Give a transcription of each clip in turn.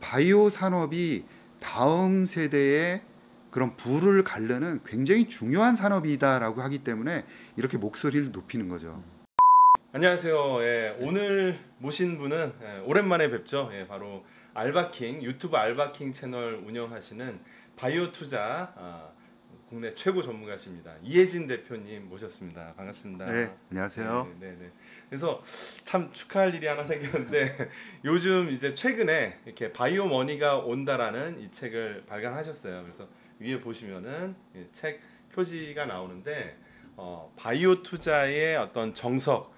바이오 산업이 다음 세대의 그런 부를 가르는 굉장히 중요한 산업이다라고 하기 때문에 이렇게 목소리를 높이는 거죠. 안녕하세요. 예, 오늘 모신 분은 오랜만에 뵙죠. 예, 바로 알바킹 유튜브 알바킹 채널 운영하시는 바이오 투자 국내 최고 전문가십니다. 이혜진 대표님 모셨습니다. 반갑습니다. 네, 안녕하세요. 네. 그래서 참 축하할 일이 하나 생겼는데 요즘 이제 최근에 이렇게 바이오 머니가 온다라는 이 책을 발간하셨어요. 그래서 위에 보시면은 책 표지가 나오는데 바이오 투자의 어떤 정석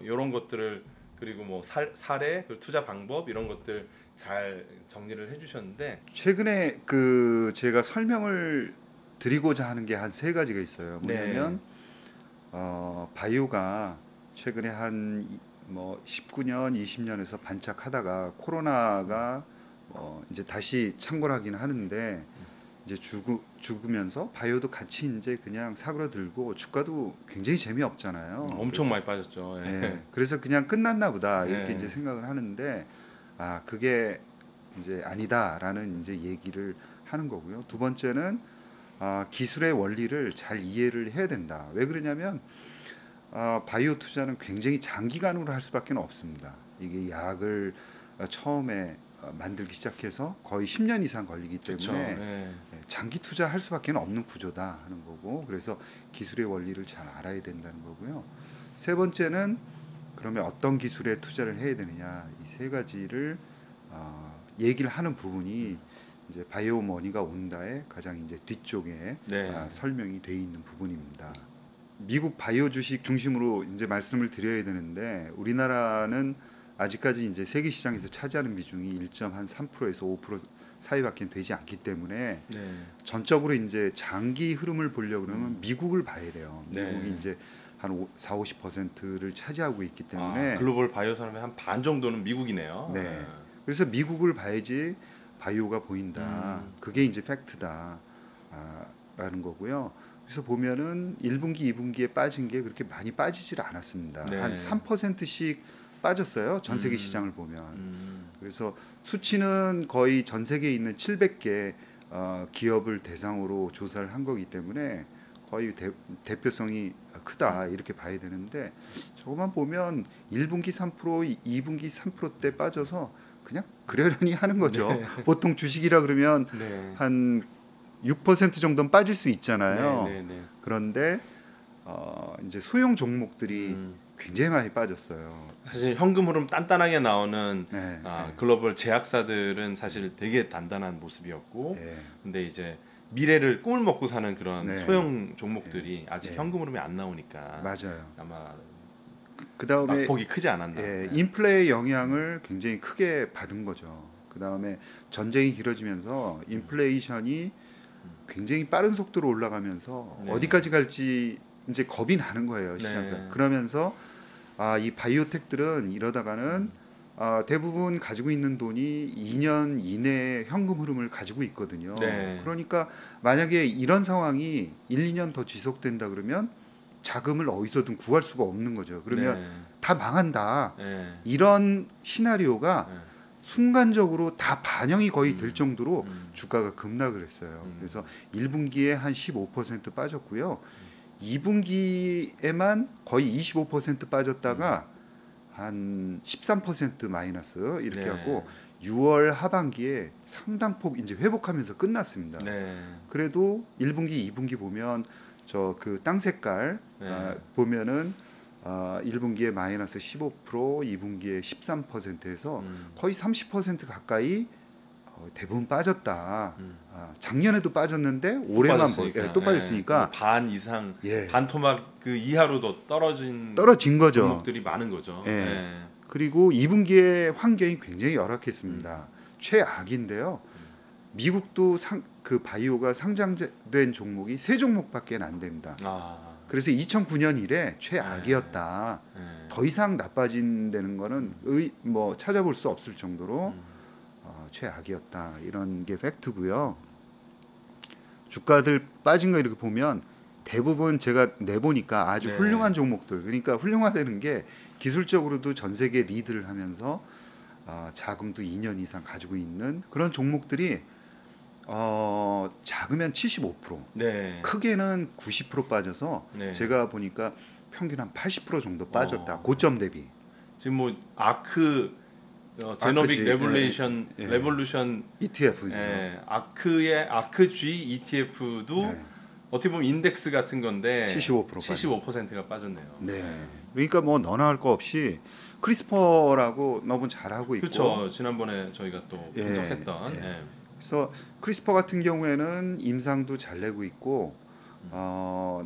이런 것들을 그리고 뭐 사례, 투자 방법 이런 것들 잘 정리를 해주셨는데 최근에 제가 설명을 드리고자 하는 게 한 세 가지가 있어요. 뭐냐면 바이오가 최근에 한 19년, 20년에서 반짝하다가 코로나가 이제 다시 창궐하긴 하는데 이제 죽으면서 바이오도 같이 이제 그냥 사그러들고 주가도 굉장히 재미없잖아요. 엄청 많이 빠졌죠. 예. 네, 그래서 그냥 끝났나 보다 이렇게 예. 이제 생각을 하는데 그게 이제 아니다라는 이제 얘기를 하는 거고요. 두 번째는 기술의 원리를 잘 이해를 해야 된다. 왜 그러냐면 바이오 투자는 굉장히 장기간으로 할 수밖에 없습니다. 이게 약을 처음에 만들기 시작해서 거의 10년 이상 걸리기 때문에 네. 장기 투자할 수밖에 없는 구조다 하는 거고, 그래서 기술의 원리를 잘 알아야 된다는 거고요. 세 번째는 그러면 어떤 기술에 투자를 해야 되느냐, 이 세 가지를 얘기를 하는 부분이 이제 바이오 머니가 온다의 가장 이제 뒤쪽에 설명이 돼 있는 부분입니다. 미국 바이오 주식 중심으로 이제 말씀을 드려야 되는데 우리나라는 아직까지 이제 세계 시장에서 차지하는 비중이 1.3%에서 5% 사이밖에 되지 않기 때문에 전적으로 이제 장기 흐름을 보려고 그러면 미국을 봐야 돼요. 미국이 이제 한 40-50%를 차지하고 있기 때문에 글로벌 바이오 산업의 한 반 정도는 미국이네요. 네. 그래서 미국을 봐야지 바이오가 보인다. 그게 이제 팩트다. 라는 거고요. 그래서 보면은 1분기, 2분기에 빠진 게 그렇게 많이 빠지질 않았습니다. 한 3%씩 빠졌어요. 전 세계 시장을 보면. 그래서 수치는 거의 전 세계에 있는 700개 기업을 대상으로 조사를 한 거기 때문에 거의 대표성이 크다 이렇게 봐야 되는데, 저것만 보면 1분기 3%, 2분기 3%대 빠져서 그냥 그러려니 하는 거죠. 보통 주식이라 그러면 한 6% 정도는 빠질 수 있잖아요. 그런데 이제 소형 종목들이 굉장히 많이 빠졌어요. 사실 현금 흐름 단단하게 나오는 글로벌 제약사들은 사실 되게 단단한 모습이었고, 근데 이제 미래를 꿈을 먹고 사는 그런 소형 종목들이 아직 현금 흐름이 안 나오니까 맞아요. 아마 그다음에 낙폭이 크지 않았나. 인플레의 영향을 굉장히 크게 받은 거죠. 그다음에 전쟁이 길어지면서 인플레이션이 굉장히 빠른 속도로 올라가면서 어디까지 갈지 이제 겁이 나는 거예요, 시장에서. 그러면서 이 바이오텍들은 이러다가는 대부분 가지고 있는 돈이 2년 이내에 현금 흐름을 가지고 있거든요. 그러니까 만약에 이런 상황이 1-2년 더 지속된다 그러면 자금을 어디서든 구할 수가 없는 거죠. 그러면 다 망한다. 이런 시나리오가 순간적으로 다 반영이 거의 될 정도로 주가가 급락을 했어요. 그래서 1분기에 한 15% 빠졌고요. 2분기에만 거의 25% 빠졌다가 한 13% 마이너스 이렇게 하고 6월 하반기에 상당폭 이제 회복하면서 끝났습니다. 그래도 1분기, 2분기 보면 저 땅 색깔 보면은 1분기에 마이너스 15%, 2분기에 13%에서 거의 30% 가까이 대부분 빠졌다. 작년에도 빠졌는데 올해만 또 빠졌으니까 반 이상, 반 토막 이하로도 떨어진 거죠. 종목들이 많은 거죠. 그리고 2분기에 환경이 굉장히 열악했습니다. 최악인데요. 미국도 바이오가 상장된 종목이 3종목밖에 안 됩니다. 그래서 2009년 이래 최악이었다. 더 이상 나빠진다는 거는 찾아볼 수 없을 정도로 최악이었다. 이런 게 팩트고요. 주가들 빠진 거 이렇게 보면 대부분 제가 내보니까 아주 훌륭한 종목들, 그러니까 훌륭하다는 게 기술적으로도 전 세계 리드를 하면서 자금도 2년 이상 가지고 있는 그런 종목들이 작으면 75%, 네. 크게는 90% 빠져서 네. 제가 보니까 평균 한 80% 정도 빠졌다. 어. 고점 대비. 지금 뭐 아크 제노빅 아크지. 레볼루션 예. 레볼루션 ETF. 아크의 아크 G ETF도 네. 어떻게 보면 인덱스 같은 건데 75% 75%가 빠졌네요. 네. 그러니까 뭐 너나 할 거 없이 크리스퍼라고 너무 잘하고 있고. 그렇죠. 지난번에 저희가 또 예, 분석했던. 예. 예. 그래서 크리스퍼 같은 경우에는 임상도 잘 내고 있고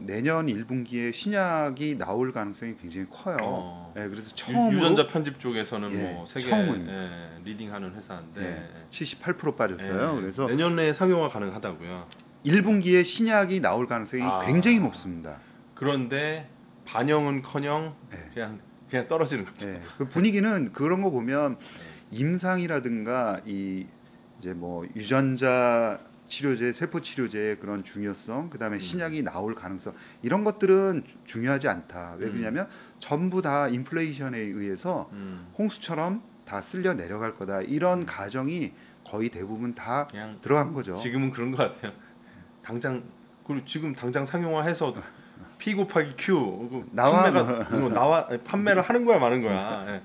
내년 1분기에 신약이 나올 가능성이 굉장히 커요. 예, 그래서 처음으로 유전자 편집 쪽에서는 예, 뭐 세계 처음입니다. 리딩하는 회사인데 78% 빠졌어요. 그래서 내년에 상용화 가능하다고요. 1분기에 신약이 나올 가능성이 굉장히 높습니다. 그런데 반영은커녕 예. 그냥 떨어지는 거죠. 예, 그 분위기는 그런 거 보면 임상이라든가 이제 뭐 유전자 치료제, 세포 치료제의 그런 중요성, 그다음에 신약이 나올 가능성 이런 것들은 중요하지 않다. 왜 그러냐면 전부 다 인플레이션에 의해서 홍수처럼 다 쓸려 내려갈 거다. 이런 가정이 거의 대부분 다 그냥 들어간 거죠. 지금은 그런 것 같아요. 그리고 지금 당장 상용화해서 P 곱하기 Q 판매를 하는 거야 마는 거야. 예.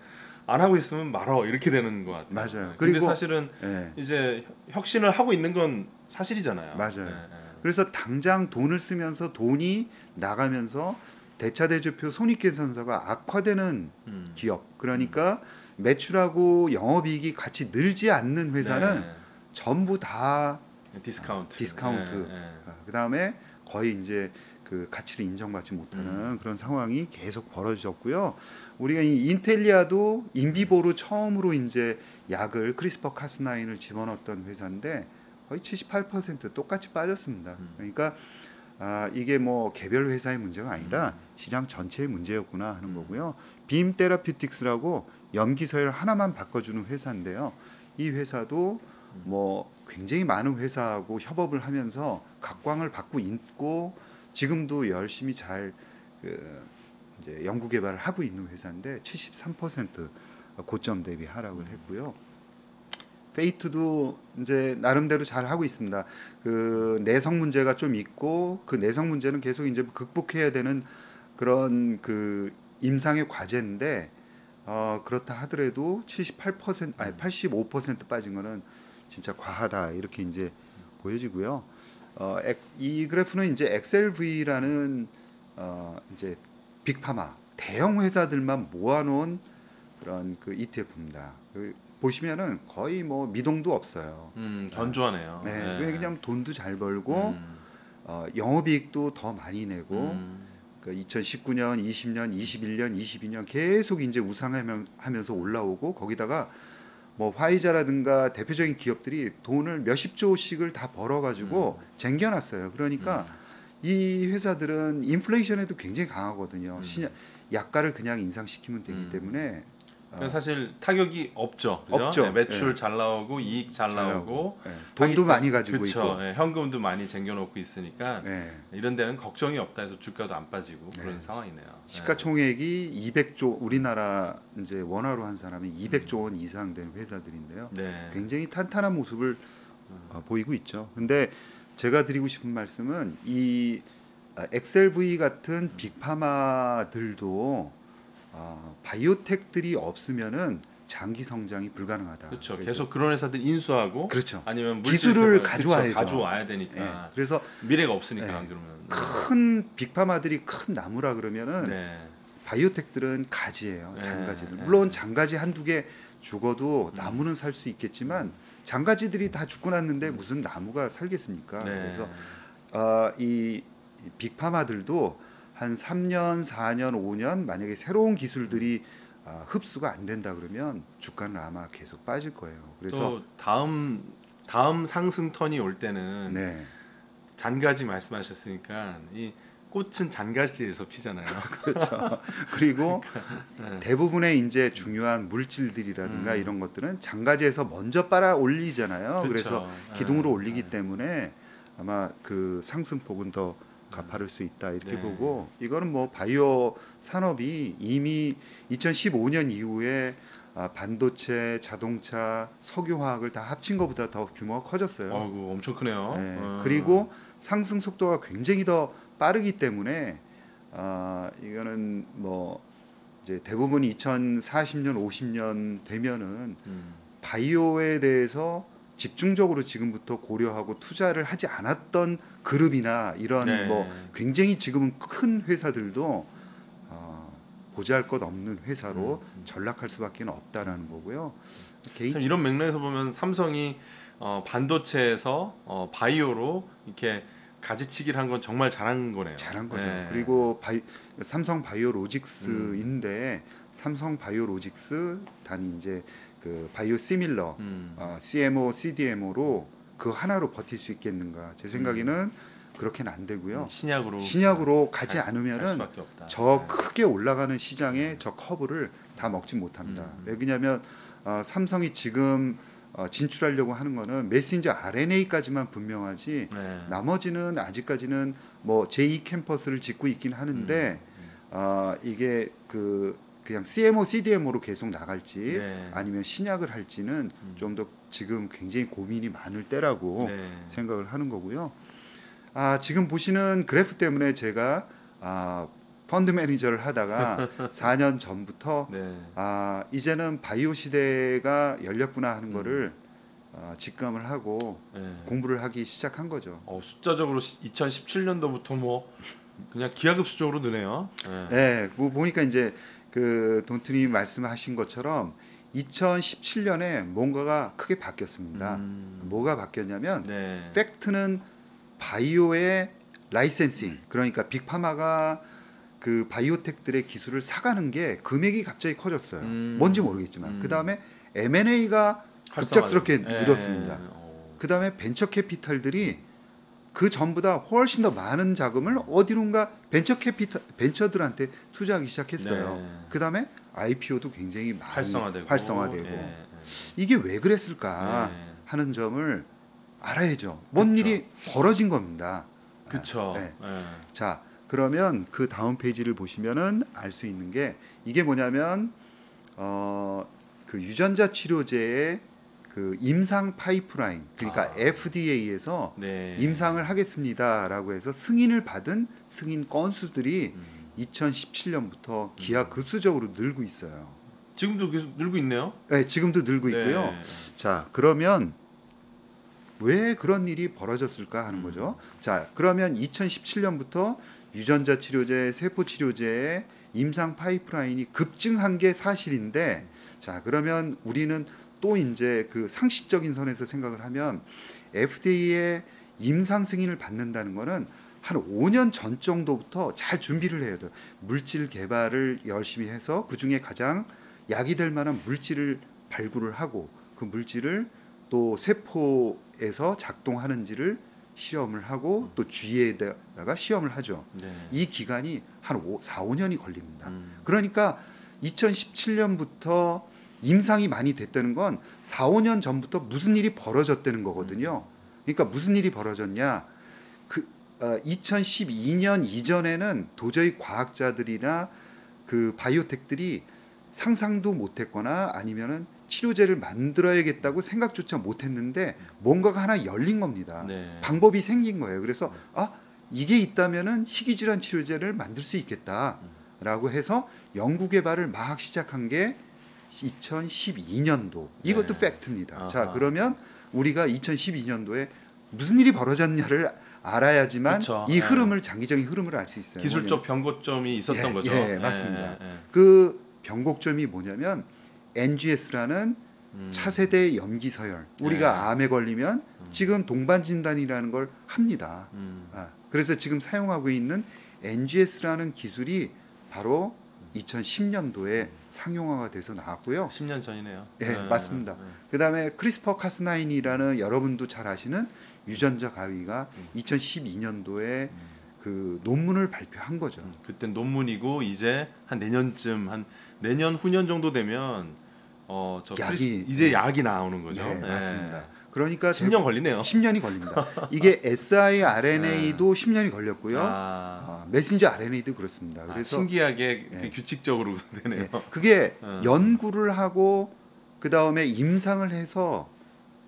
안 하고 있으면 말어 이렇게 되는 것 같아요. 맞아요. 근데 그리고 사실은 이제 혁신을 하고 있는 건 사실이잖아요. 맞아요. 그래서 당장 돈을 쓰면서 돈이 나가면서 대차대조표 손익계산서가 악화되는 기업, 그러니까 매출하고 영업이익이 같이 늘지 않는 회사는 전부 다 디스카운트. 그다음에 거의 이제 그 가치를 인정받지 못하는 그런 상황이 계속 벌어졌고요. 우리가 이 인텔리아도 인비보로 처음으로 이제 약을 크리스퍼 카스9을 집어넣었던 회사인데 거의 78% 똑같이 빠졌습니다. 그러니까 이게 뭐 개별 회사의 문제가 아니라 시장 전체의 문제였구나 하는 거고요. 빔 테라퓨틱스라고 염기서열 하나만 바꿔주는 회사인데요. 이 회사도 뭐 굉장히 많은 회사하고 협업을 하면서 각광을 받고 있고 지금도 열심히 잘 이제 연구 개발을 하고 있는 회사인데 73% 고점 대비 하락을 했고요. 페이트도 이제 나름대로 잘 하고 있습니다. 그 내성 문제가 좀 있고 그 내성 문제는 계속 이제 극복해야 되는 그런 그 임상의 과제인데 그렇다 하더라도 85% 빠진 거는 진짜 과하다 이렇게 이제 보여지고요. 이 그래프는 이제 XLV라는 이제 빅파마 대형 회사들만 모아놓은 그런 그 ETF입니다. 보시면은 거의 뭐 미동도 없어요. 견조하네요. 네, 그냥 돈도 잘 벌고 영업이익도 더 많이 내고 그러니까 2019년, 20년, 21년, 22년 계속 이제 우상하면서 올라오고 거기다가 뭐 화이자라든가 대표적인 기업들이 돈을 몇십 조씩을 다 벌어가지고 쟁겨놨어요. 그러니까 이 회사들은 인플레이션에도 굉장히 강하거든요. 약가를 그냥 인상시키면 되기 때문에 사실 타격이 없죠. 그죠? 없죠. 네, 매출 잘 나오고 이익 잘 나오고 돈도 많이 가지고 그쵸. 있고 현금도 많이 쟁겨놓고 있으니까 네. 이런 데는 걱정이 없다 해서 주가도 안 빠지고 그런 상황이네요. 시가총액이 200조 우리나라 이제 원화로 한 사람이 200조 원 이상 되는 회사들인데요. 굉장히 탄탄한 모습을 보이고 있죠. 근데 제가 드리고 싶은 말씀은 이 XLV 같은 빅파마들도 바이오텍들이 없으면은 장기 성장이 불가능하다. 그렇죠. 계속 그런 회사들 인수하고 그렇죠. 아니면 기술을 가져와야죠. 가져와야 되니까. 네. 그래서 미래가 없으니까 안 그러면. 큰 빅파마들이 큰 나무라 그러면은 바이오텍들은 가지예요. 잔가지들. 물론 잔가지 한두 개 죽어도 나무는 살 수 있겠지만 잔가지들이 다 죽고 났는데 무슨 나무가 살겠습니까? 그래서 이 빅파마들도 한 3년, 4년, 5년 만약에 새로운 기술들이 흡수가 안 된다 그러면 주가는 아마 계속 빠질 거예요. 그래서 다음 상승 턴이 올 때는 잔가지 말씀하셨으니까 이 꽃은 잔가지에서 피잖아요. 그렇죠. 그리고 대부분의 이제 중요한 물질들이라든가 이런 것들은 잔가지에서 먼저 빨아 올리잖아요. 그래서 기둥으로 올리기 때문에 아마 그 상승폭은 더 가파를 수 있다 이렇게 보고 이거는 뭐 바이오 산업이 이미 2015년 이후에 반도체, 자동차, 석유화학을 다 합친 것보다 더 규모가 커졌어요. 아이고 엄청 크네요. 네. 그리고 상승 속도가 굉장히 더 빠르기 때문에 이거는 뭐 이제 대부분 2040년, 50년 되면은 바이오에 대해서 집중적으로 지금부터 고려하고 투자를 하지 않았던 그룹이나 이런 네. 뭐 굉장히 지금은 큰 회사들도 보잘것 없는 회사로 전락할 수밖에 없다라는 거고요. 참 이런 맥락에서 보면 삼성이 반도체에서 바이오로 이렇게 가지치기를 한 건 정말 잘한 거네요. 잘한 거죠. 네. 그리고 삼성 바이오로직스인데 삼성 바이오로직스 단위 이제 그 바이오 시밀러 CMO, CDMO로 그 하나로 버틸 수 있겠는가? 제 생각에는 그렇게는 안 되고요. 신약으로 가지 않으면은 저 크게 올라가는 시장의 저 커브를 다 먹지 못합니다. 왜냐하면 삼성이 지금 진출하려고 하는 거는 메신저 RNA까지만 분명하지 나머지는 아직까지는 뭐 제2 캠퍼스를 짓고 있긴 하는데 이게 그냥 CMO, CDMO로 계속 나갈지 아니면 신약을 할지는 좀 더 지금 굉장히 고민이 많을 때라고 생각을 하는 거고요. 지금 보시는 그래프 때문에 제가 펀드 매니저를 하다가 4년 전부터 이제는 바이오 시대가 열렸구나 하는 거를 직감을 하고 공부를 하기 시작한 거죠. 숫자적으로 2017년도부터 뭐 그냥 기하급수적으로 느네요. 네, 뭐 보니까 이제 그 돈트님 말씀하신 것처럼 2017년에 뭔가가 크게 바뀌었습니다. 뭐가 바뀌었냐면 팩트는 바이오의 라이센싱, 그러니까 빅파마가 그 바이오텍들의 기술을 사가는 게 금액이 갑자기 커졌어요. 뭔지 모르겠지만 그 다음에 M&A가 급작스럽게 늘었습니다. 그 다음에 벤처 캐피탈들이 그 전보다 훨씬 더 많은 자금을 어디론가 벤처들한테 투자하기 시작했어요. 그 다음에 IPO도 굉장히 많이 활성화되고 이게 왜 그랬을까 하는 점을 알아야죠. 뭔 일이 벌어진 겁니다. 그렇죠. 자, 그러면 그 다음 페이지를 보시면은 알 수 있는 게 이게 뭐냐면 그 유전자 치료제의 그 임상 파이프라인, 그러니까 FDA에서 임상을 하겠습니다라고 해서 승인을 받은 승인 건수들이 2017년부터 기하급수적으로 늘고 있어요. 지금도 계속 늘고 있네요. 네, 지금도 늘고 있고요. 자, 그러면 왜 그런 일이 벌어졌을까 하는 거죠. 자, 그러면 2017년부터 유전자 치료제, 세포 치료제의 임상 파이프라인이 급증한 게 사실인데, 자, 그러면 우리는 또 이제 그 상식적인 선에서 생각을 하면 FDA의 임상 승인을 받는다는 거는 한 5년 전 정도부터 잘 준비를 해야 돼요. 물질 개발을 열심히 해서 그 중에 가장 약이 될 만한 물질을 발굴을 하고 그 물질을 또 세포에서 작동하는지를 시험을 하고 또 쥐에다가 시험을 하죠. 이 기간이 한 4, 5년이 걸립니다. 그러니까 2017년부터 임상이 많이 됐다는 건 4, 5년 전부터 무슨 일이 벌어졌다는 거거든요. 그러니까 무슨 일이 벌어졌냐? 2012년 이전에는 도저히 과학자들이나 그 바이오텍들이 상상도 못했거나 아니면은 치료제를 만들어야겠다고 생각조차 못했는데 뭔가가 하나 열린 겁니다. 방법이 생긴 거예요. 그래서 이게 있다면은 희귀질환 치료제를 만들 수 있겠다라고 해서 연구 개발을 막 시작한 게 2012년도. 이것도 팩트입니다. 자, 그러면 우리가 2012년도에 무슨 일이 벌어졌냐를 알아야지만 이 흐름을 장기적인 흐름을 알 수 있어요. 기술적 변곡점이 있었던 거죠. 맞습니다. 그 변곡점이 뭐냐면 NGS라는 차세대 염기 서열. 우리가 암에 걸리면 지금 동반 진단이라는 걸 합니다. 그래서 지금 사용하고 있는 NGS라는 기술이 바로 2010년도에 상용화가 돼서 나왔고요. 10년 전이네요. 맞습니다. 그다음에 크리스퍼 카스9이라는 여러분도 잘 아시는 유전자 가위가 2012년도에 그 논문을 발표한 거죠. 그때 논문이고 이제 한 내년쯤 한 내년 후년 정도 되면 약이 이제 약이 나오는 거죠. 맞습니다. 그러니까 10년 걸리네요. 10년이 걸립니다. 이게 siRNA도 10년이 걸렸고요. 메신저 RNA도 그렇습니다. 그래서 신기하게 예. 규칙적으로 되네요. 예, 그게 연구를 하고 그 다음에 임상을 해서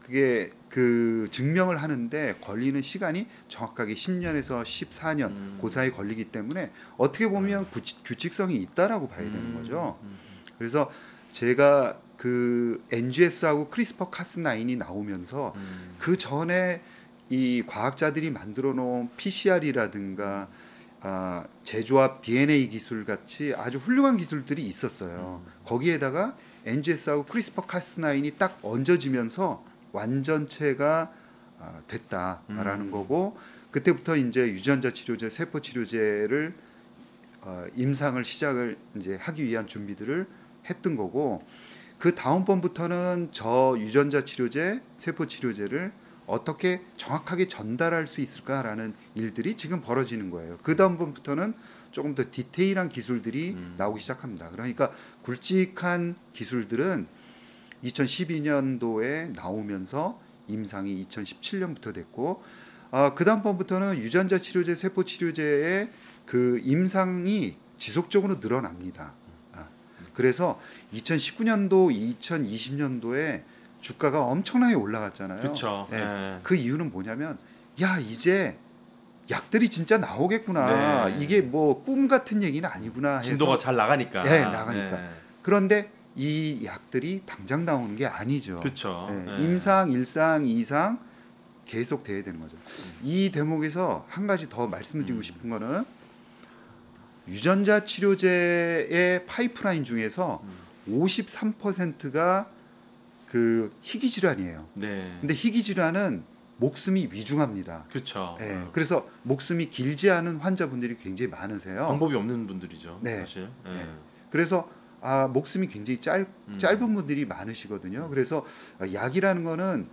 그게 그 증명을 하는데 걸리는 시간이 정확하게 10년에서 14년 그 사이 걸리기 때문에 어떻게 보면 규칙성이 있다라고 봐야 되는 거죠. 그래서 제가 그 NGS하고 크리스퍼 카스9이 나오면서 그 전에 이 과학자들이 만들어 놓은 PCR이라든가 재조합 DNA 기술 같이 아주 훌륭한 기술들이 있었어요. 거기에다가 NGS하고 크리스퍼 카스9이 딱 얹어지면서 완전체가 됐다라는 거고, 그때부터 이제 유전자 치료제, 세포 치료제를 임상을 시작을 이제 하기 위한 준비들을 했던 거고, 그 다음번부터는 저 유전자 치료제, 세포 치료제를 어떻게 정확하게 전달할 수 있을까라는 일들이 지금 벌어지는 거예요. 그 다음번부터는 조금 더 디테일한 기술들이 나오기 시작합니다. 그러니까 굵직한 기술들은 2012년도에 나오면서 임상이 2017년부터 됐고, 그 다음번부터는 유전자 치료제, 세포 치료제의 그 임상이 지속적으로 늘어납니다. 그래서 2019년도, 2020년도에 주가가 엄청나게 올라갔잖아요. 그렇죠. 네. 그 이유는 뭐냐면, 야, 이제 약들이 진짜 나오겠구나. 네. 이게 뭐 꿈 같은 얘기는 아니구나 해서 진도가 잘 나가니까. 네, 나가니까. 그런데 이 약들이 당장 나오는 게 아니죠. 그렇죠. 네. 임상, 1상, 2상 계속 돼야 되는 거죠. 이 대목에서 한 가지 더 말씀드리고 싶은 거는, 유전자 치료제의 파이프라인 중에서 53%가 그 희귀 질환이에요. 네. 근데 희귀 질환은 목숨이 위중합니다. 그렇죠. 네. 그래서 목숨이 길지 않은 환자분들이 굉장히 많으세요. 방법이 없는 분들이죠. 네. 사실. 네. 그래서 목숨이 굉장히 짧은 분들이 많으시거든요. 그래서 약이라는 거는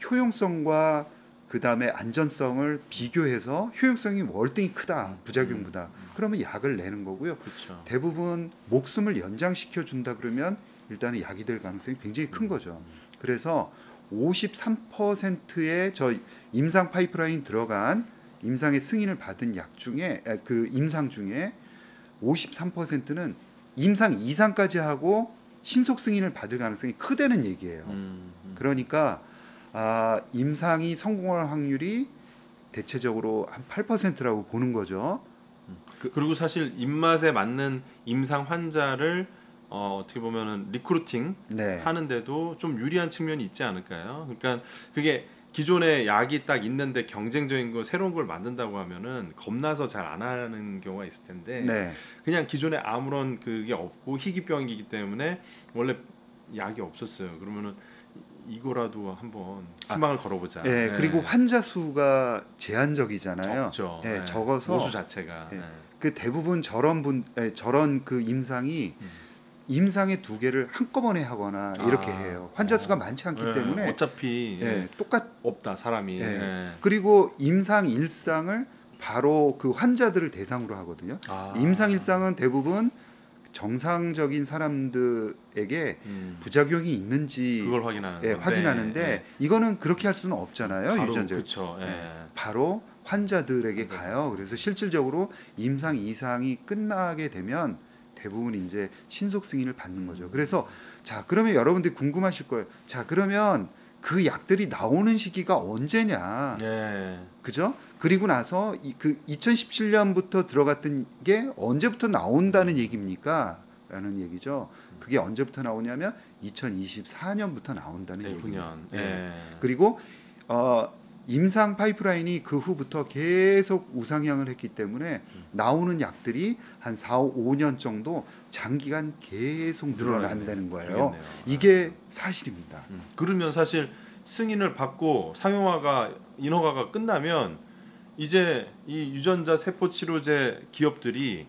효용성과 그 다음에 안전성을 비교해서 효용성이 월등히 크다, 부작용보다. 그러면 약을 내는 거고요. 그렇죠. 대부분 목숨을 연장시켜 준다 그러면 일단은 약이 될 가능성이 굉장히 큰 거죠. 그래서 53%의 저 임상 파이프라인 들어간 임상의 승인을 받은 약 중에, 그 임상 중에 53%는 임상 2상까지 하고 신속 승인을 받을 가능성이 크다는 얘기예요. 그러니까 임상이 성공할 확률이 대체적으로 한 8%라고 보는 거죠. 그리고 사실 입맛에 맞는 임상 환자를 어떻게 보면은 리크루팅 네. 하는데도 좀 유리한 측면이 있지 않을까요? 그러니까 그게 기존에 약이 딱 있는데 경쟁적인 거 새로운 걸 만든다고 하면은 겁나서 잘 안 하는 경우가 있을 텐데 네. 그냥 기존에 아무런 그게 없고 희귀병이기 때문에 원래 약이 없었어요. 그러면은 이거라도 한번 희망을 걸어보자. 네. 그리고 환자 수가 제한적이잖아요. 적죠. 네. 네. 적어서 모수 자체가. 네. 그 대부분 저런 그 임상이 임상의 2개를 한꺼번에 하거나 이렇게 해요. 환자 수가 많지 않기 때문에 어차피 없다 사람이. 그리고 임상 1상을 바로 그 환자들을 대상으로 하거든요. 임상 1상은 대부분 정상적인 사람들에게 부작용이 있는지 그걸 확인하는 확인하는데 이거는 그렇게 할 수는 없잖아요. 유전자. 그렇죠. 바로 환자들에게 가요. 그래서 실질적으로 임상 2상이 끝나게 되면 대부분 이제 신속 승인을 받는 거죠. 그래서 자, 그러면 여러분들이 궁금하실 거예요. 자, 그러면 그 약들이 나오는 시기가 언제냐? 그죠? 그리고 나서 그 2017년부터 들어갔던 게 언제부터 나온다는 얘기입니까? 라는 얘기죠. 그게 언제부터 나오냐면 2024년부터 나온다는 얘기입니다. 그리고 임상 파이프라인이 그 후부터 계속 우상향을 했기 때문에 나오는 약들이 한 4, 5년 정도 장기간 계속 늘어난다는 거예요. 그러겠네요. 이게 사실입니다. 그러면 사실 승인을 받고 상용화가 인허가가 끝나면 이제 이 유전자 세포 치료제 기업들이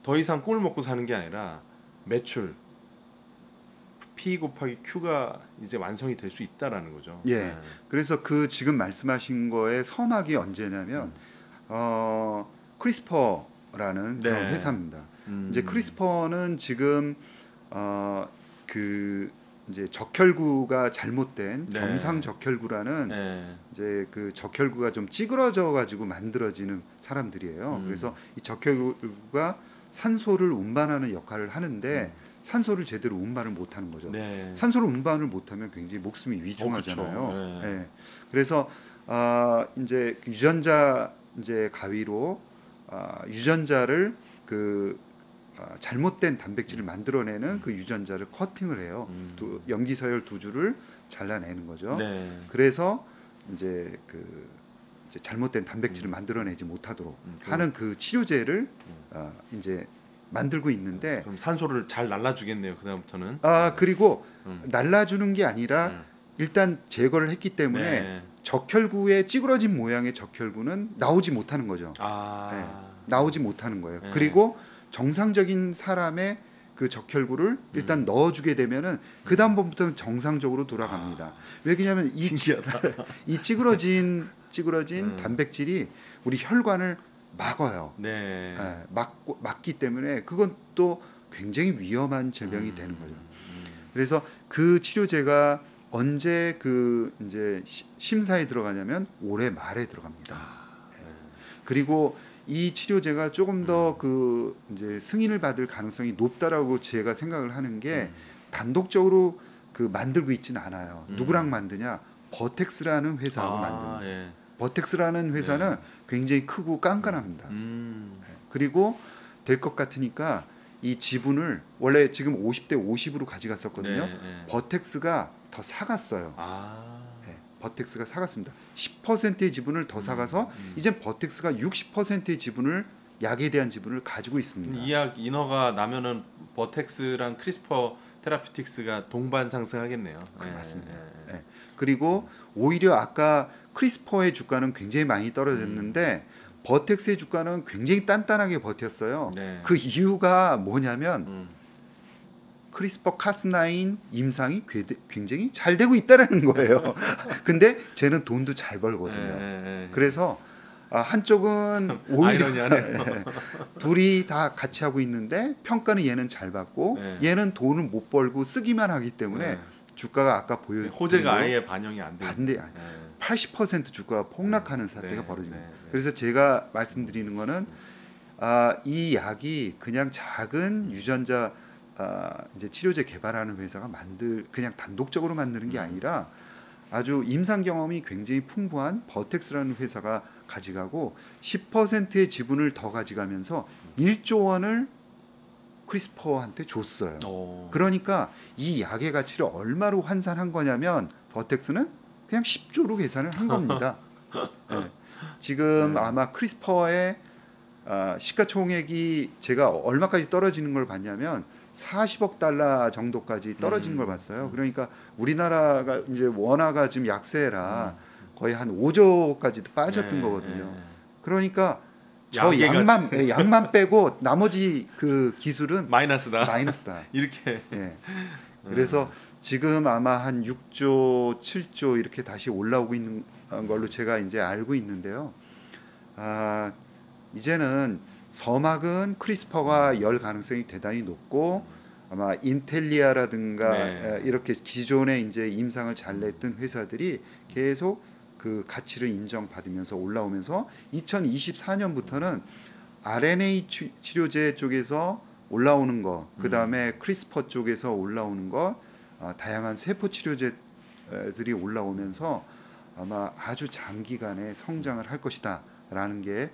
더 이상 꿀 먹고 사는 게 아니라 매출 P 곱하기 Q가 이제 완성이 될 수 있다라는 거죠. 예. 그래서 그 지금 말씀하신 거의 서막이 언제냐면 크리스퍼라는 그런 회사입니다. 이제 크리스퍼는 지금 그 이제 적혈구가 잘못된 네. 경상적혈구라는 네. 이제 그 적혈구가 좀 찌그러져 가지고 만들어지는 사람들이에요. 그래서 이 적혈구가 산소를 운반하는 역할을 하는데 산소를 제대로 운반을 못하는 거죠. 네. 산소를 운반을 못하면 굉장히 목숨이 위중하잖아요. 그렇죠. 네. 네. 그래서 이제 유전자 이제 가위로 유전자를 그 잘못된 단백질을 만들어내는 그 유전자를 커팅을 해요. 염기서열 두 줄을 잘라내는 거죠. 네. 그래서 이제 이제 잘못된 단백질을 만들어내지 못하도록 하는 그 치료제를 이제 만들고 있는데 그럼 산소를 잘 날라주겠네요. 그다음부터는. 그리고 날라주는 게 아니라 일단 제거를 했기 때문에 네. 적혈구의 찌그러진 모양의 적혈구는 나오지 못하는 거죠. 네, 나오지 못하는 거예요. 네. 그리고 정상적인 사람의 그 적혈구를 일단 넣어주게 되면은 그 다음부터는 정상적으로 돌아갑니다. 왜냐하면 이 찌그러진 단백질이 우리 혈관을 막아요. 네. 네, 막기 때문에 그건 또 굉장히 위험한 질병이 되는 거죠. 그래서 그 치료제가 언제 그 이제 심사에 들어가냐면 올해 말에 들어갑니다. 그리고 이 치료제가 조금 더 그 이제 승인을 받을 가능성이 높다라고 제가 생각을 하는 게 단독적으로 그 만들고 있지는 않아요. 누구랑 만드냐? 버텍스라는 회사하고 만듭니다. 예. 버텍스라는 회사는 굉장히 크고 깐깐합니다. 그리고 될 것 같으니까 이 지분을 원래 지금 50대 50으로 가져갔었거든요. 버텍스가 더 사갔어요. 버텍스가 사갔습니다. 10%의 지분을 더 사가서 이제 버텍스가 60%의 지분을 약에 대한 지분을 가지고 있습니다. 이 약 인허가 나면은 버텍스랑 크리스퍼 테라피틱스가 동반 상승하겠네요. 맞습니다. 네. 그리고 오히려 아까 크리스퍼의 주가는 굉장히 많이 떨어졌는데 버텍스의 주가는 굉장히 단단하게 버텼어요. 네. 그 이유가 뭐냐면 크리스퍼 cas9 임상이 굉장히 잘 되고 있다라는 거예요. 근데 쟤는 돈도 잘 벌거든요. 그래서 한쪽은 오히려 둘이 다 같이 하고 있는데 평가는 얘는 잘 받고 얘는 돈을 못 벌고 쓰기만 하기 때문에 주가가 아까 보여 호재가 아예 반영이 안 돼요. 80% 주가가 폭락하는 사태가 벌어집니다. 그래서 제가 말씀드리는 거는 이 약이 그냥 작은 유전자 이제 치료제 개발하는 회사가 그냥 단독적으로 만드는 게 아니라 아주 임상 경험이 굉장히 풍부한 버텍스라는 회사가 가져가고 10%의 지분을 더 가져가면서 1조 원을 크리스퍼한테 줬어요. 그러니까 이 약의 가치를 얼마로 환산한 거냐면 버텍스는 그냥 10조로 계산을 한 겁니다. 네. 지금 아마 크리스퍼의 시가총액이 제가 얼마까지 떨어지는 걸 봤냐면 40억 달러 정도까지 떨어지는 걸 봤어요. 그러니까 우리나라가 이제 원화가 지금 약세라 거의 한 5조까지도 빠졌던 거거든요. 그러니까 저 약만 빼고 나머지 그 기술은 마이너스다. 이렇게. 그래서 지금 아마 한 6조, 7조 이렇게 다시 올라오고 있는 걸로 제가 이제 알고 있는데요. 이제는 서막은 크리스퍼가 열 가능성이 대단히 높고 아마 인텔리아라든가 이렇게 기존에 이제 임상을 잘 냈던 회사들이 계속 그 가치를 인정받으면서 올라오면서 2024년부터는 RNA 치료제 쪽에서 올라오는 거, 그 다음에 크리스퍼 쪽에서 올라오는 거, 다양한 세포 치료제들이 올라오면서 아마 아주 장기간에 성장을 할 것이다라는 게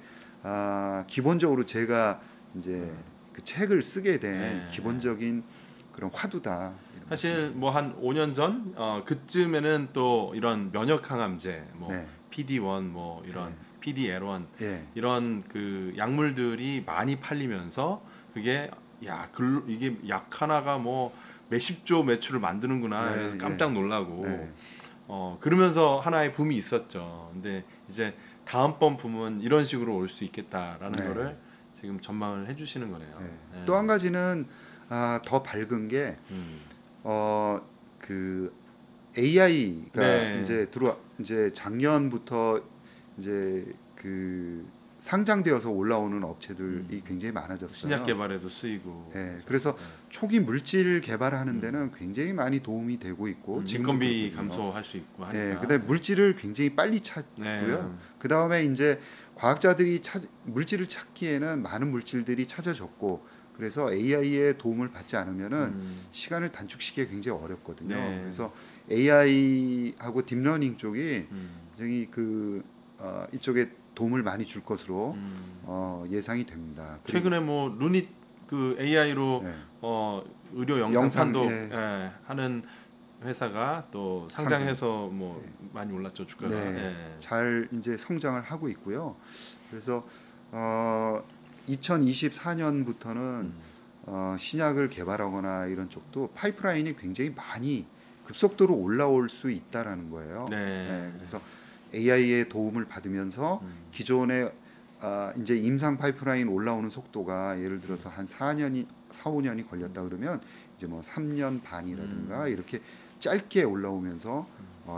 기본적으로 제가 이제 그 책을 쓰게 된 기본적인 그런 화두다. 사실 뭐 한 5년 전 그쯤에는 또 이런 면역 항암제, 뭐 PD-1, 뭐 이런 PD-L1 이런 그 약물들이 많이 팔리면서 그게 이게 약 하나가 뭐 몇십조 매출을 만드는구나 그래서 깜짝 놀라고 그러면서 하나의 붐이 있었죠. 근데 이제 다음번 붐은 이런 식으로 올 수 있겠다라는 거를 지금 전망을 해주시는 거네요. 또 한 가지는 더 밝은 게 그 AI가 이제 작년부터 이제 그 상장되어서 올라오는 업체들이 굉장히 많아졌어요. 신약 개발에도 쓰이고. 네, 그래서 초기 물질 개발하는 데는 굉장히 많이 도움이 되고 있고 인건비 감소할 수 있고 하니까. 네, 그다음에 물질을 굉장히 빨리 찾고요. 그다음에 이제 과학자들이 물질을 찾기에는 많은 물질들이 찾아졌고 그래서 AI의 도움을 받지 않으면은 시간을 단축시키기 굉장히 어렵거든요. 네. 그래서 AI하고 딥러닝 쪽이 굉장히 이쪽에 도움을 많이 줄 것으로 예상이 됩니다. 최근에 뭐 루닛 그 AI로 네. 의료 영상 판독 예. 하는 회사가 또 상장해서 뭐 많이 올랐죠 주가가. 네. 잘 이제 성장을 하고 있고요. 그래서 2024년부터는 신약을 개발하거나 이런 쪽도 파이프라인이 굉장히 많이 급속도로 올라올 수 있다라는 거예요. 네. 그래서 AI의 도움을 받으면서 기존의 이제 임상 파이프라인 올라오는 속도가 예를 들어서 한 4, 5년이 걸렸다 그러면 이제 뭐 3년 반이라든가 이렇게 짧게 올라오면서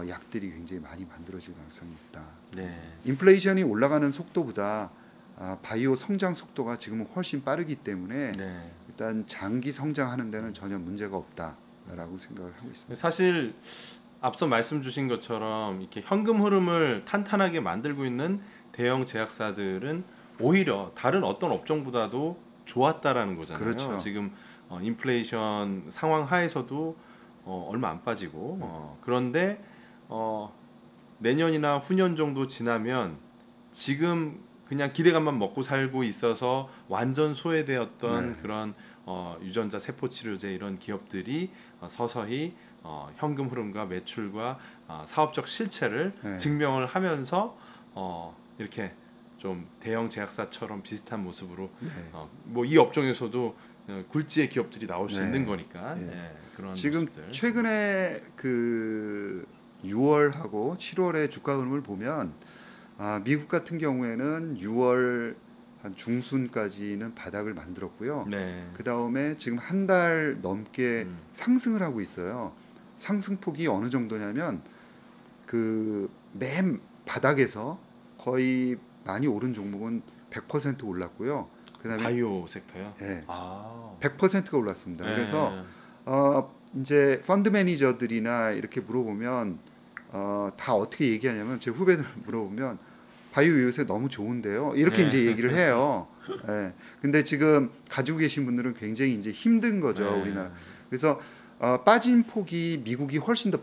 약들이 굉장히 많이 만들어질 가능성이 있다. 네. 인플레이션이 올라가는 속도보다 바이오 성장 속도가 지금은 훨씬 빠르기 때문에 네. 일단 장기 성장하는 데는 전혀 문제가 없다라고 생각을 하고 있습니다. 사실 앞서 말씀 주신 것처럼 이렇게 현금 흐름을 탄탄하게 만들고 있는 대형 제약사들은 오히려 다른 어떤 업종보다도 좋았다라는 거잖아요. 그렇죠. 지금 인플레이션 상황 하에서도 얼마 안 빠지고 그런데 내년이나 후년 정도 지나면 지금 그냥 기대감만 먹고 살고 있어서 완전 소외되었던 그런 유전자 세포 치료제 이런 기업들이 서서히 현금 흐름과 매출과 사업적 실체를 증명을 하면서 이렇게 좀 대형 제약사처럼 비슷한 모습으로 뭐 이 업종에서도 굴지의 기업들이 나올 수 있는 거니까 그런 지금 모습들. 최근에 그 6월하고 7월의 주가 흐름을 보면 미국 같은 경우에는 6월 한 중순까지는 바닥을 만들었고요. 그 다음에 지금 한 달 넘게 상승을 하고 있어요. 상승폭이 어느 정도냐면 그 맨 바닥에서 거의 많이 오른 종목은 100% 올랐고요. 그다음에 바이오 섹터요? 네, 아. 100%가 올랐습니다. 그래서 이제 펀드 매니저들이나 이렇게 물어보면 다 어떻게 얘기하냐면 제 후배들 물어보면 바이오 요새 너무 좋은데요. 이렇게 이제 얘기를 해요. 근데 지금 가지고 계신 분들은 굉장히 이제 힘든 거죠, 우리나라. 그래서 빠진 폭이 미국이 훨씬 더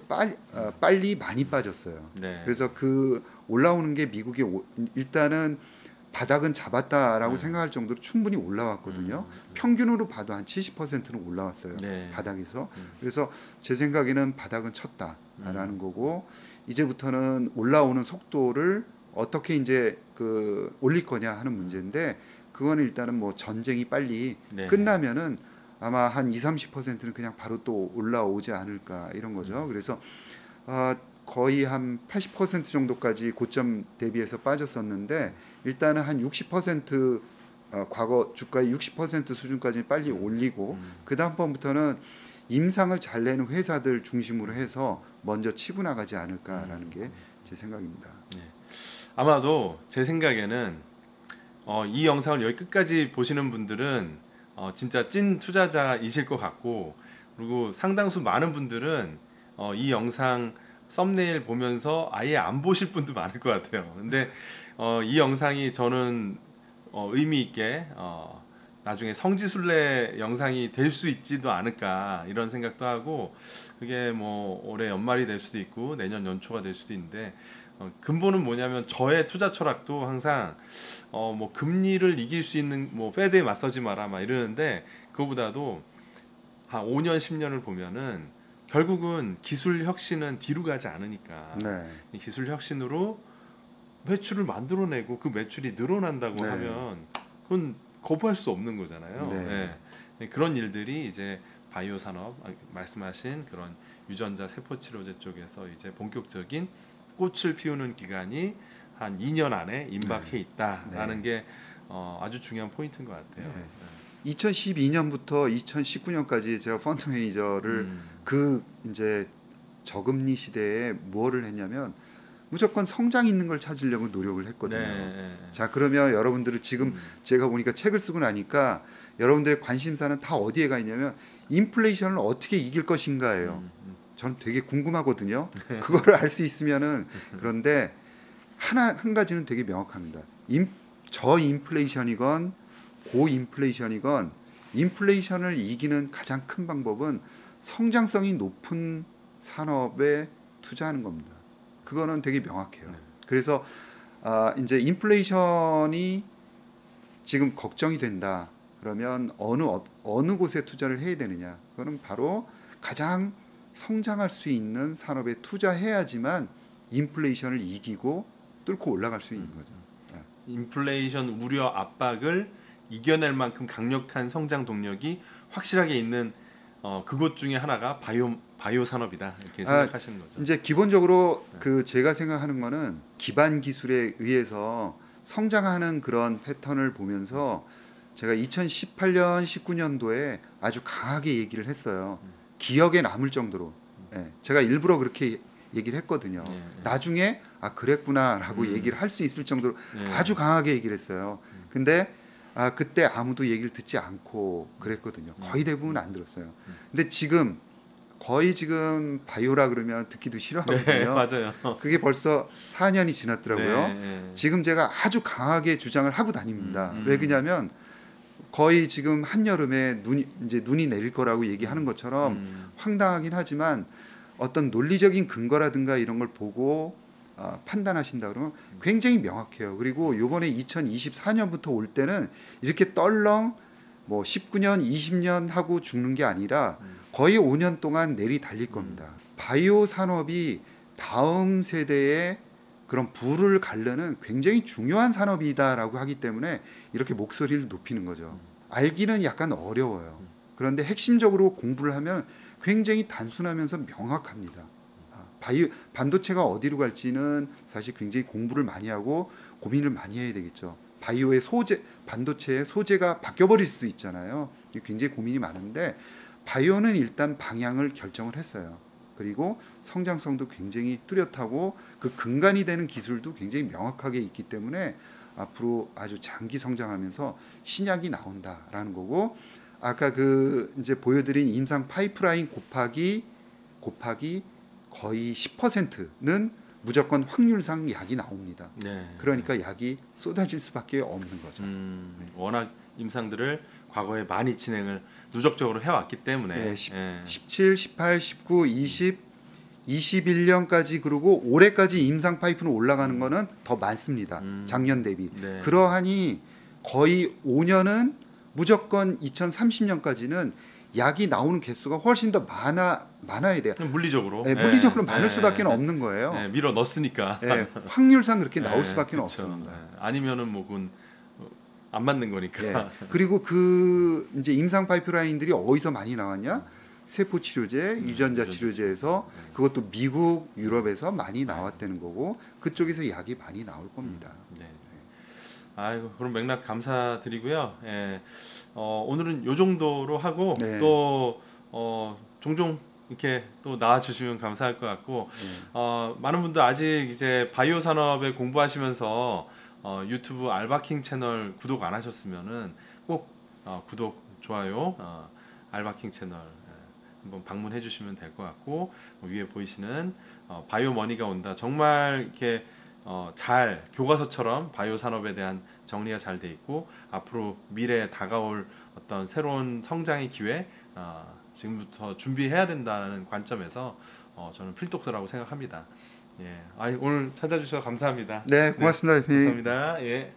빨리 많이 빠졌어요. 그래서 그 올라오는 게 미국이 일단은 바닥은 잡았다라고 생각할 정도로 충분히 올라왔거든요. 평균으로 봐도 한 70%는 올라왔어요. 바닥에서. 그래서 제 생각에는 바닥은 쳤다라는 거고 이제부터는 올라오는 속도를 어떻게 이제 그 올릴 거냐 하는 문제인데 그거는 일단은 뭐 전쟁이 빨리 끝나면은 아마 한 20-30%는 그냥 바로 또 올라오지 않을까 이런 거죠. 그래서 거의 한 80% 정도까지 고점 대비해서 빠졌었는데 일단은 한 60% 과거 주가의 60% 수준까지 빨리 올리고 그 다음번부터는 임상을 잘 내는 회사들 중심으로 해서 먼저 치고 나가지 않을까라는 게 제 생각입니다. 아마도 제 생각에는 이 영상을 여기 끝까지 보시는 분들은 진짜 찐 투자자이실 것 같고 그리고 상당수 많은 분들은 이 영상 썸네일 보면서 아예 안 보실 분도 많을 것 같아요. 근데 이 영상이 저는 의미 있게 나중에 성지순례 영상이 될 수 있지도 않을까 이런 생각도 하고 그게 뭐 올해 연말이 될 수도 있고 내년 연초가 될 수도 있는데 근본은 뭐냐면 저의 투자 철학도 항상 뭐 금리를 이길 수 있는 뭐 페드에 맞서지 마라 막 이러는데 그거보다도 한 5년 10년을 보면은 결국은 기술 혁신은 뒤로 가지 않으니까 이 기술 혁신으로 매출을 만들어내고 그 매출이 늘어난다고 하면 그건 거부할 수 없는 거잖아요. 그런 일들이 이제 바이오 산업 말씀하신 그런 유전자 세포 치료제 쪽에서 이제 본격적인 꽃을 피우는 기간이 한 2년 안에 임박해 있다라는 게 아주 중요한 포인트인 것 같아요. 2012년부터 2019년까지 제가 펀드 매니저를 그 이제 저금리 시대에 뭐를 했냐면 무조건 성장 있는 걸 찾으려고 노력을 했거든요. 네. 자, 그러면 여러분들은 지금 제가 보니까 책을 쓰고 나니까 여러분들의 관심사는 다 어디에 가 있냐면 인플레이션을 어떻게 이길 것인가예요. 저는 되게 궁금하거든요. 그거를 알 수 있으면은. 그런데 한 가지는 되게 명확합니다. 저인플레이션이건 고인플레이션이건 인플레이션을 이기는 가장 큰 방법은 성장성이 높은 산업에 투자하는 겁니다. 그거는 되게 명확해요. 그래서 이제 인플레이션이 지금 걱정이 된다. 그러면 어느 곳에 투자를 해야 되느냐? 그거는 바로 가장 성장할 수 있는 산업에 투자해야지만 인플레이션을 이기고 뚫고 올라갈 수 있는 거죠. 인플레이션 우려 압박을 이겨낼 만큼 강력한 성장 동력이 확실하게 있는 그것 중에 하나가 바이오 산업이다 이렇게 생각하시는 거죠. 이제 기본적으로 그 제가 생각하는 거는 기반 기술에 의해서 성장하는 그런 패턴을 보면서 제가 2018년, 19년도에 아주 강하게 얘기를 했어요. 기억에 남을 정도로. 제가 일부러 그렇게 얘기를 했거든요. 나중에 그랬구나라고 얘기를 할 수 있을 정도로 아주 강하게 얘기를 했어요. 근데 그때 아무도 얘기를 듣지 않고 그랬거든요. 거의 대부분 안 들었어요. 근데 지금 바이오라 그러면 듣기도 싫어하거든요. 네, 맞아요. 그게 벌써 4년이 지났더라고요. 지금 제가 아주 강하게 주장을 하고 다닙니다. 왜 그러냐면 거의 지금 한여름에 눈이 내릴 거라고 얘기하는 것처럼 황당하긴 하지만 어떤 논리적인 근거라든가 이런 걸 보고 판단하신다 그러면 굉장히 명확해요. 그리고 이번에 2024년부터 올 때는 이렇게 떨렁 뭐 19년, 20년 하고 죽는 게 아니라 거의 5년 동안 내리 달릴 겁니다. 바이오 산업이 다음 세대의 그런 부를 가르는 굉장히 중요한 산업이다라고 하기 때문에 이렇게 목소리를 높이는 거죠. 알기는 약간 어려워요. 그런데 핵심적으로 공부를 하면 굉장히 단순하면서 명확합니다. 반도체가 어디로 갈지는 사실 굉장히 공부를 많이 하고 고민을 많이 해야 되겠죠. 바이오의 반도체의 소재가 바뀌어버릴 수도 있잖아요. 굉장히 고민이 많은데 바이오는 일단 방향을 결정을 했어요. 그리고 성장성도 굉장히 뚜렷하고 그 근간이 되는 기술도 굉장히 명확하게 있기 때문에 앞으로 아주 장기 성장하면서 신약이 나온다라는 거고, 아까 그 이제 보여드린 임상 파이프라인 곱하기 거의 10%는 무조건 확률상 약이 나옵니다. 네. 그러니까 약이 쏟아질 수밖에 없는 거죠. 워낙 임상들을 과거에 많이 진행을 누적적으로 해왔기 때문에 17, 18, 19, 20, 21년까지 그리고 올해까지 임상 파이프는 올라가는 거는 더 많습니다. 작년 대비. 네. 그러하니 거의 5년은 무조건 2030년까지는 약이 나오는 개수가 훨씬 더 많아야 돼요. 물리적으로. 물리적으로 많을 수밖에 없는 거예요. 밀어 넣었으니까. 확률상 그렇게 나올 수밖에 없습니다. 아니면은 뭐 그건 안 맞는 거니까. 그리고 그 이제 임상 파이프라인들이 어디서 많이 나왔냐? 세포 치료제, 유전자 치료제에서 그것도 미국, 유럽에서 많이 나왔다는 거고 그쪽에서 약이 많이 나올 겁니다. 아이고, 그럼 맥락 감사드리고요. 오늘은 요 정도로 하고 또 종종 이렇게 또 나와 주시면 감사할 것 같고 많은 분들 아직 이제 바이오 산업에 공부하시면서 유튜브 알바킹 채널 구독 안 하셨으면은 꼭 구독, 좋아요, 알바킹 채널 한번 방문해 주시면 될 것 같고, 위에 보이시는 바이오 머니가 온다, 정말 이렇게 잘 교과서처럼 바이오 산업에 대한 정리가 잘 돼 있고 앞으로 미래에 다가올 어떤 새로운 성장의 기회 지금부터 준비해야 된다는 관점에서 저는 필독서라고 생각합니다. 오늘 찾아주셔서 감사합니다. 네, 고맙습니다. 감사합니다. 예.